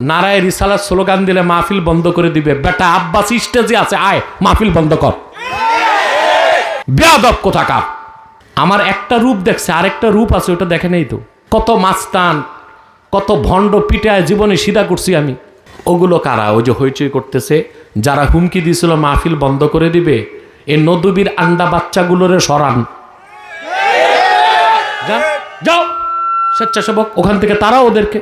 নারায়ে রিসালাত স্লোগান দিলে মাহফিল বন্ধ করে দিবে। বেটা আব্বাস স্টেজে আছে, আয় মাহফিল বন্ধ কর। বেয়াদব কোথাকার। আমার একটা রূপ দেখছে, আরেকটা রূপ আছে, ওটা দেখে নেই তো। কত মাস্তান, কত ভণ্ড পিটায় জীবনে সিধা করছি আমি। ওগুলো কারা? ওই যে হইচই করতেছে, যারা হুমকি দিয়েছিল মাহফিল বন্ধ করে দিবে, এই নদীর আন্ডা বাচ্চাগুলোরে সরান, যাও স্বেচ্ছাসেবক ওখান থেকে, তারা ওদেরকে।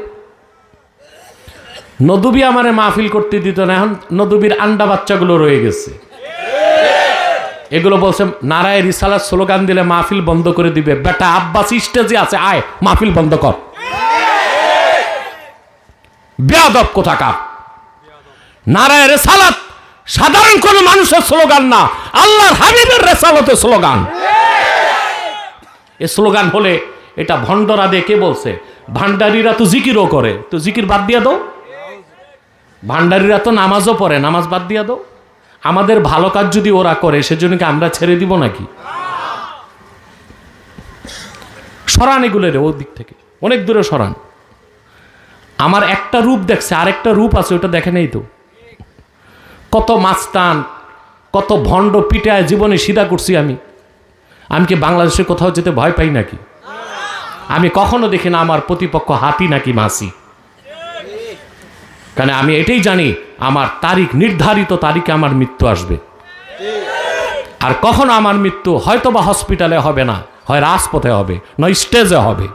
নদী আমারে মাহফিল করতে দিত না, এখন নদীর আন্ডা বাচ্চাগুলো রয়ে গেছে। এগুলো বলছে নারায়ে রিসালাত স্লোগান দিলে মাহফিল বন্ধ করে দিবে। বেটা আব্বাস স্টেজে আছে, আয় মাহফিল বন্ধ কর। বেয়াদব কোথাকার। নারায়ে রিসালাত সাধারণ কোন মানুষের স্লোগান না, আল্লাহর হাবিবের রিসালাতের স্লোগান। এই স্লোগান হলে এটা ভণ্ডরা দিয়ে কে বলছে? ভান্ডারীরা তো জিকিরও করে, তো জিকির বাদ দিয়ে দাও। ভান্ডারীরা তো নামাজও পড়ে, নামাজ বাদ দিয়ে দাও। আমাদের ভালো কাজ যদি ওরা করে, সেজন্য কি আমরা ছেড়ে দিব নাকি? সরান এগুলো রে, ওর দিক থেকে অনেক দূরে সরান। আমার একটা রূপ দেখছে, আরেকটা রূপ আছে, ওটা দেখে নেই তো। কত মাস্তান, কত ভণ্ড পিটায় জীবনে সিধা করছি আমি। আমি কি বাংলাদেশে কোথাও যেতে ভয় পাই নাকি? আমি কখনো দেখি না আমার প্রতিপক্ষ হাতি নাকি মাসি। কারণ আমি এটাই জানি, আমার তারিখ, নির্ধারিত তারিখে আমার মৃত্যু আসবে। আর কখনো আমার মৃত্যু হয়তো বা হসপিটালে হবে না, হয় রাজপথে হবে, নয় স্টেজে হবে।